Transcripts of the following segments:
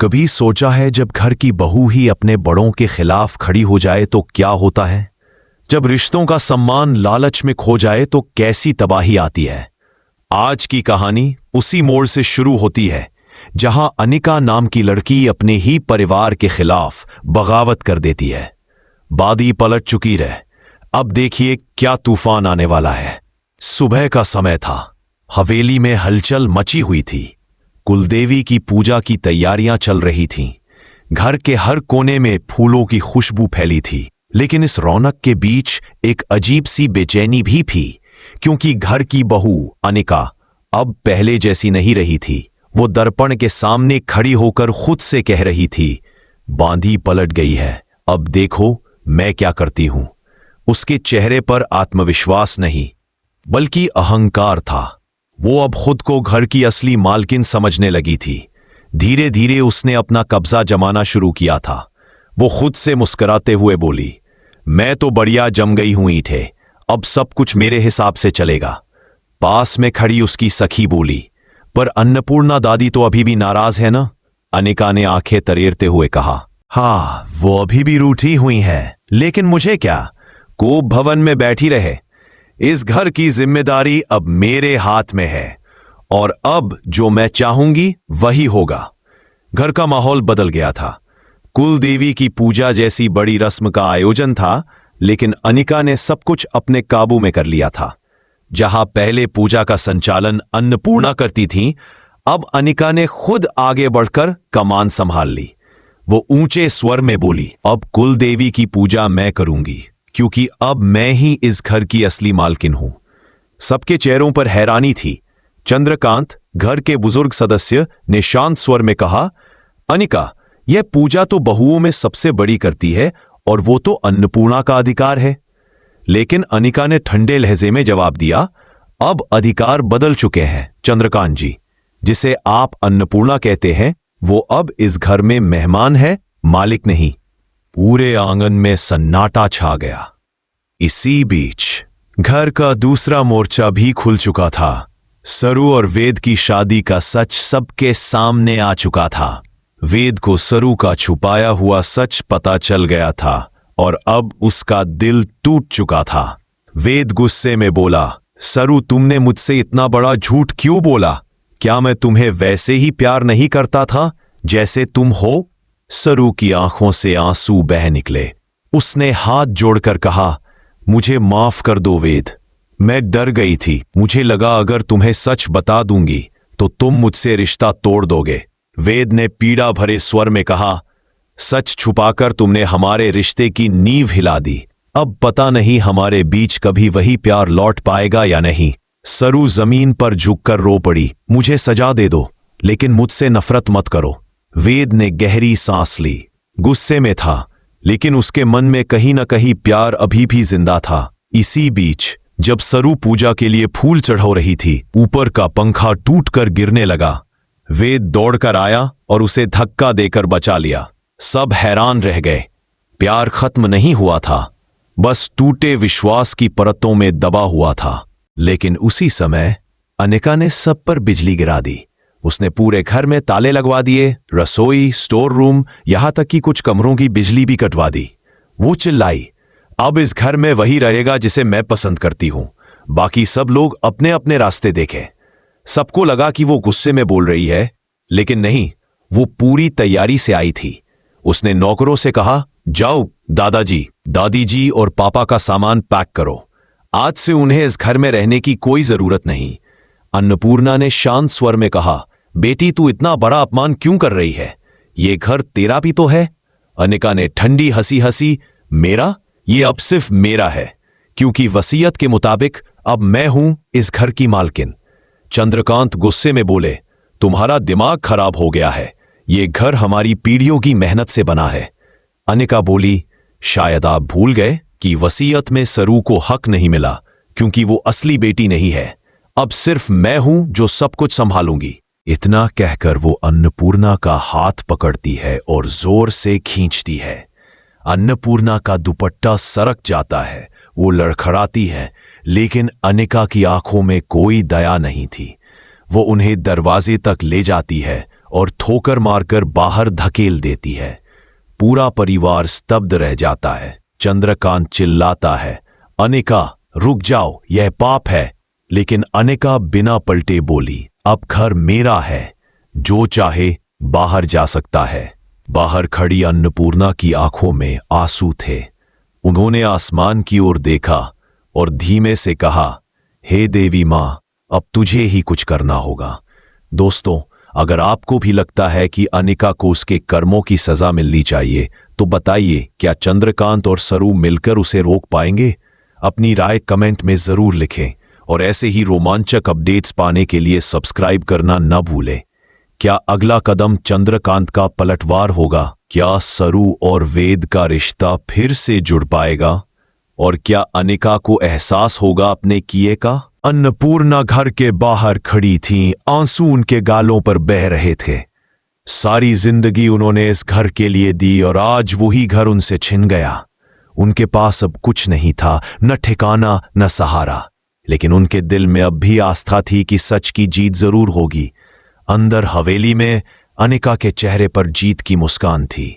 कभी सोचा है जब घर की बहू ही अपने बड़ों के खिलाफ खड़ी हो जाए तो क्या होता है? जब रिश्तों का सम्मान लालच में खो जाए तो कैसी तबाही आती है। आज की कहानी उसी मोड़ से शुरू होती है जहां अनिका नाम की लड़की अपने ही परिवार के खिलाफ बगावत कर देती है। बादी पलट चुकी रहे। अब देखिए क्या तूफान आने वाला है। सुबह का समय था। हवेली में हलचल मची हुई थी। कुलदेवी की पूजा की तैयारियां चल रही थीं। घर के हर कोने में फूलों की खुशबू फैली थी, लेकिन इस रौनक के बीच एक अजीब सी बेचैनी भी थी, क्योंकि घर की बहू अनिका अब पहले जैसी नहीं रही थी। वो दर्पण के सामने खड़ी होकर खुद से कह रही थी, बांधी पलट गई है, अब देखो मैं क्या करती हूं। उसके चेहरे पर आत्मविश्वास नहीं बल्कि अहंकार था। वो अब खुद को घर की असली मालकिन समझने लगी थी। धीरे धीरे उसने अपना कब्जा जमाना शुरू किया था। वो खुद से मुस्कुराते हुए बोली, मैं तो बढ़िया जम गई हूं ईंटे, अब सब कुछ मेरे हिसाब से चलेगा। पास में खड़ी उसकी सखी बोली, पर अन्नपूर्णा दादी तो अभी भी नाराज है ना? अनिका ने आंखें तरेरते हुए कहा, हाँ वो अभी भी रूठी हुई है, लेकिन मुझे क्या, कोप भवन में बैठी रहे। इस घर की जिम्मेदारी अब मेरे हाथ में है और अब जो मैं चाहूंगी वही होगा। घर का माहौल बदल गया था। कुल देवी की पूजा जैसी बड़ी रस्म का आयोजन था, लेकिन अनिका ने सब कुछ अपने काबू में कर लिया था। जहां पहले पूजा का संचालन अन्नपूर्णा करती थीं, अब अनिका ने खुद आगे बढ़कर कमान संभाल ली। वो ऊंचे स्वर में बोली, अब कुल देवी की पूजा मैं करूंगी, क्योंकि अब मैं ही इस घर की असली मालकिन हूं। सबके चेहरों पर हैरानी थी। चंद्रकांत, घर के बुजुर्ग सदस्य, ने शांत स्वर में कहा, अनिका, यह पूजा तो बहुओं में सबसे बड़ी करती है और वो तो अन्नपूर्णा का अधिकार है। लेकिन अनिका ने ठंडे लहजे में जवाब दिया, अब अधिकार बदल चुके हैं चंद्रकांत जी। जिसे आप अन्नपूर्णा कहते हैं वो अब इस घर में मेहमान है, मालिक नहीं। पूरे आंगन में सन्नाटा छा गया। इसी बीच घर का दूसरा मोर्चा भी खुल चुका था। सरू और वेद की शादी का सच सबके सामने आ चुका था। वेद को सरू का छुपाया हुआ सच पता चल गया था और अब उसका दिल टूट चुका था। वेद गुस्से में बोला, सरू तुमने मुझसे इतना बड़ा झूठ क्यों बोला? क्या मैं तुम्हें वैसे ही प्यार नहीं करता था जैसे तुम हो? सरू की आंखों से आंसू बह निकले। उसने हाथ जोड़कर कहा, मुझे माफ कर दो वेद, मैं डर गई थी। मुझे लगा अगर तुम्हें सच बता दूंगी तो तुम मुझसे रिश्ता तोड़ दोगे। वेद ने पीड़ा भरे स्वर में कहा, सच छुपाकर तुमने हमारे रिश्ते की नींव हिला दी। अब पता नहीं हमारे बीच कभी वही प्यार लौट पाएगा या नहीं। सरू जमीन पर झुककर रो पड़ी, मुझे सजा दे दो, लेकिन मुझसे नफरत मत करो। वेद ने गहरी सांस ली। गुस्से में था, लेकिन उसके मन में कहीं न कहीं प्यार अभी भी जिंदा था। इसी बीच जब सरू पूजा के लिए फूल चढ़ा रही थी, ऊपर का पंखा टूटकर गिरने लगा। वेद दौड़कर आया और उसे धक्का देकर बचा लिया। सब हैरान रह गए। प्यार खत्म नहीं हुआ था, बस टूटे विश्वास की परतों में दबा हुआ था। लेकिन उसी समय अनिका ने सब पर बिजली गिरा दी। उसने पूरे घर में ताले लगवा दिए, रसोई, स्टोर रूम, यहां तक कि कुछ कमरों की बिजली भी कटवा दी। वो चिल्लाई, अब इस घर में वही रहेगा जिसे मैं पसंद करती हूं, बाकी सब लोग अपने अपने रास्ते देखें। सबको लगा कि वो गुस्से में बोल रही है, लेकिन नहीं, वो पूरी तैयारी से आई थी। उसने नौकरों से कहा, जाओ दादाजी, दादी जी और पापा का सामान पैक करो। आज से उन्हें इस घर में रहने की कोई जरूरत नहीं। अन्नपूर्णा ने शांत स्वर में कहा, बेटी तू इतना बड़ा अपमान क्यों कर रही है? ये घर तेरा भी तो है। अनिका ने ठंडी हंसी हंसी, मेरा? ये अब सिर्फ मेरा है, क्योंकि वसीयत के मुताबिक अब मैं हूं इस घर की मालकिन। चंद्रकांत गुस्से में बोले, तुम्हारा दिमाग खराब हो गया है, ये घर हमारी पीढ़ियों की मेहनत से बना है। अनिका बोली, शायद आप भूल गए कि वसीयत में सरू को हक नहीं मिला, क्योंकि वो असली बेटी नहीं है। अब सिर्फ मैं हूं जो सब कुछ संभालूंगी। इतना कहकर वो अन्नपूर्णा का हाथ पकड़ती है और जोर से खींचती है। अन्नपूर्णा का दुपट्टा सरक जाता है। वो लड़खड़ाती है, लेकिन अनिका की आंखों में कोई दया नहीं थी। वो उन्हें दरवाजे तक ले जाती है और ठोकर मारकर बाहर धकेल देती है। पूरा परिवार स्तब्ध रह जाता है। चंद्रकांत चिल्लाता है, अनिका रुक जाओ, यह पाप है। लेकिन अनिका बिना पलटे बोली, अब घर मेरा है, जो चाहे बाहर जा सकता है। बाहर खड़ी अन्नपूर्णा की आंखों में आंसू थे। उन्होंने आसमान की ओर देखा और धीमे से कहा, हे देवी मां, अब तुझे ही कुछ करना होगा। दोस्तों, अगर आपको भी लगता है कि अनिका को उसके कर्मों की सजा मिलनी चाहिए तो बताइए, क्या चंद्रकांत और सरू मिलकर उसे रोक पाएंगे? अपनी राय कमेंट में जरूर लिखें और ऐसे ही रोमांचक अपडेट्स पाने के लिए सब्सक्राइब करना न भूलें। क्या अगला कदम चंद्रकांत का पलटवार होगा? क्या सरू और वेद का रिश्ता फिर से जुड़ पाएगा? और क्या अनिका को एहसास होगा अपने किए का? अन्नपूर्णा घर के बाहर खड़ी थीं, आंसू उनके गालों पर बह रहे थे। सारी जिंदगी उन्होंने इस घर के लिए दी और आज वही घर उनसे छिन गया। उनके पास अब कुछ नहीं था, न ठिकाना न सहारा, लेकिन उनके दिल में अब भी आस्था थी कि सच की जीत जरूर होगी। अंदर हवेली में अनिका के चेहरे पर जीत की मुस्कान थी।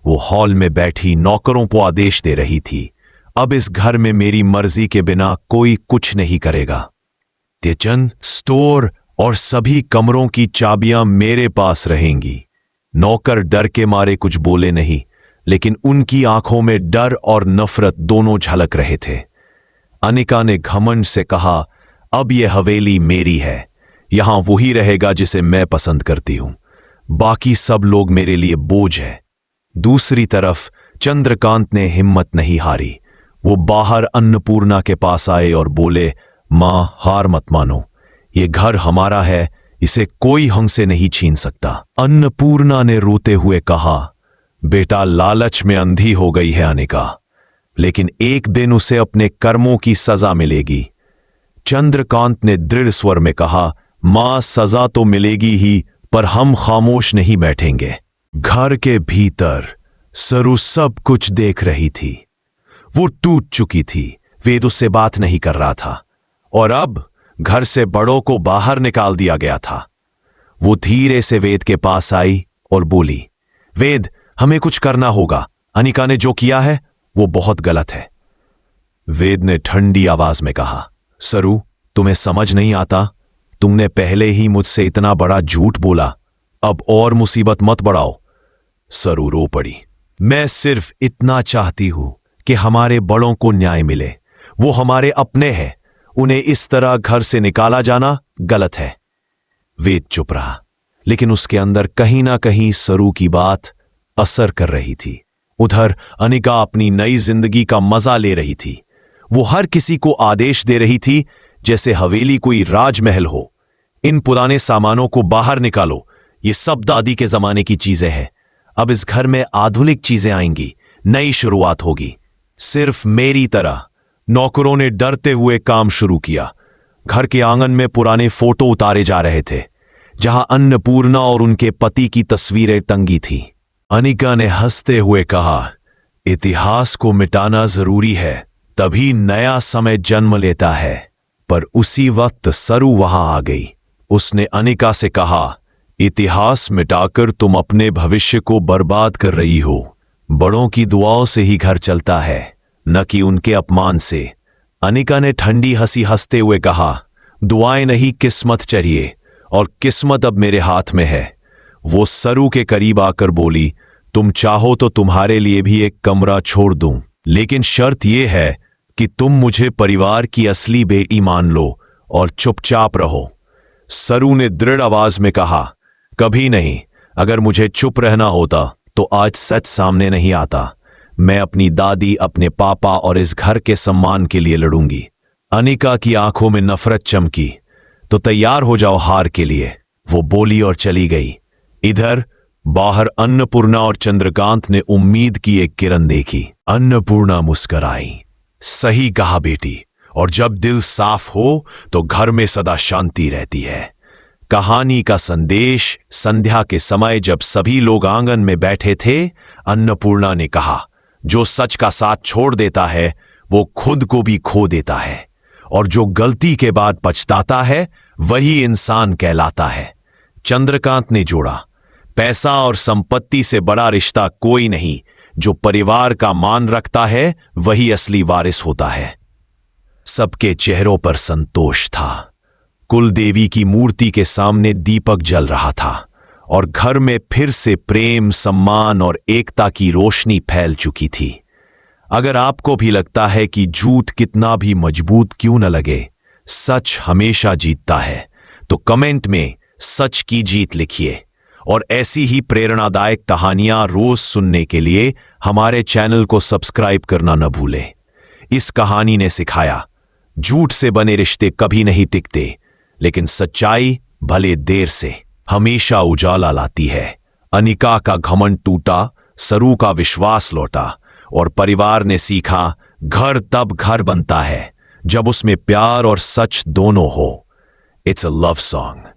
वो हॉल में बैठी नौकरों को आदेश दे रही थी, अब इस घर में मेरी मर्जी के बिना कोई कुछ नहीं करेगा। किचन, स्टोर और सभी कमरों की चाबियां मेरे पास रहेंगी। नौकर डर के मारे कुछ बोले नहीं, लेकिन उनकी आंखों में डर और नफरत दोनों झलक रहे थे। अनिका ने घमंड से कहा, अब यह हवेली मेरी है, यहां वही रहेगा जिसे मैं पसंद करती हूं। बाकी सब लोग मेरे लिए बोझ है। दूसरी तरफ चंद्रकांत ने हिम्मत नहीं हारी। वो बाहर अन्नपूर्णा के पास आए और बोले, मां, हार मत मानो, ये घर हमारा है, इसे कोई हमसे नहीं छीन सकता। अन्नपूर्णा ने रोते हुए कहा, बेटा, लालच में अंधी हो गई है अनिका, लेकिन एक दिन उसे अपने कर्मों की सजा मिलेगी। चंद्रकांत ने दृढ़ स्वर में कहा, मां, सजा तो मिलेगी ही, पर हम खामोश नहीं बैठेंगे। घर के भीतर सरू सब कुछ देख रही थी। वो टूट चुकी थी। वेद उससे बात नहीं कर रहा था और अब घर से बड़ों को बाहर निकाल दिया गया था। वो धीरे से वेद के पास आई और बोली, वेद, हमें कुछ करना होगा। अनिका ने जो किया है वो बहुत गलत है। वेद ने ठंडी आवाज में कहा, सरू, तुम्हें समझ नहीं आता? तुमने पहले ही मुझसे इतना बड़ा झूठ बोला, अब और मुसीबत मत बढ़ाओ। सरू रो पड़ी। मैं सिर्फ इतना चाहती हूं कि हमारे बड़ों को न्याय मिले। वो हमारे अपने हैं, उन्हें इस तरह घर से निकाला जाना गलत है। वेद चुप रहा, लेकिन उसके अंदर कहीं ना कहीं सरू की बात असर कर रही थी। उधर अनिका अपनी नई जिंदगी का मजा ले रही थी। वो हर किसी को आदेश दे रही थी जैसे हवेली कोई राजमहल हो। इन पुराने सामानों को बाहर निकालो, ये सब दादी के जमाने की चीजें हैं। अब इस घर में आधुनिक चीजें आएंगी, नई शुरुआत होगी। सिर्फ मेरी तरह नौकरों ने डरते हुए काम शुरू किया। घर के आंगन में पुराने फोटो उतारे जा रहे थे, जहां अन्नपूर्णा और उनके पति की तस्वीरें टंगी थीं। अनिका ने हंसते हुए कहा, इतिहास को मिटाना जरूरी है, तभी नया समय जन्म लेता है। पर उसी वक्त सरू वहां आ गई। उसने अनिका से कहा, इतिहास मिटाकर तुम अपने भविष्य को बर्बाद कर रही हो। बड़ों की दुआओं से ही घर चलता है, न कि उनके अपमान से। अनिका ने ठंडी हंसी हंसते हुए कहा, दुआएं नहीं, किस्मत चाहिए, और किस्मत अब मेरे हाथ में है। वो सरू के करीब आकर बोली, तुम चाहो तो तुम्हारे लिए भी एक कमरा छोड़ दूं, लेकिन शर्त यह है कि तुम मुझे परिवार की असली बेटी मान लो और चुपचाप रहो। सरू ने दृढ़ आवाज में कहा, कभी नहीं। अगर मुझे चुप रहना होता तो आज सच सामने नहीं आता। मैं अपनी दादी, अपने पापा और इस घर के सम्मान के लिए लड़ूंगी। अनिका की आंखों में नफरत चमकी। तो तैयार हो जाओ हार के लिए, वो बोली और चली गई। इधर बाहर अन्नपूर्णा और चंद्रकांत ने उम्मीद की एक किरण देखी। अन्नपूर्णा मुस्कुराई, सही कहा बेटी, और जब दिल साफ हो तो घर में सदा शांति रहती है। कहानी का संदेश। संध्या के समय जब सभी लोग आंगन में बैठे थे, अन्नपूर्णा ने कहा, जो सच का साथ छोड़ देता है वो खुद को भी खो देता है, और जो गलती के बाद पछताता है वही इंसान कहलाता है। चंद्रकांत ने जोड़ा, पैसा और संपत्ति से बड़ा रिश्ता कोई नहीं। जो परिवार का मान रखता है वही असली वारिस होता है। सबके चेहरों पर संतोष था। कुल देवी की मूर्ति के सामने दीपक जल रहा था और घर में फिर से प्रेम, सम्मान और एकता की रोशनी फैल चुकी थी। अगर आपको भी लगता है कि झूठ कितना भी मजबूत क्यों न लगे, सच हमेशा जीतता है, तो कमेंट में सच की जीत लिखिए। और ऐसी ही प्रेरणादायक कहानियां रोज सुनने के लिए हमारे चैनल को सब्सक्राइब करना न भूलें। इस कहानी ने सिखाया, झूठ से बने रिश्ते कभी नहीं टिकते, लेकिन सच्चाई भले देर से हमेशा उजाला लाती है। अनिका का घमंड टूटा, सरू का विश्वास लौटा और परिवार ने सीखा, घर तब घर बनता है जब उसमें प्यार और सच दोनों हो। It's a love song.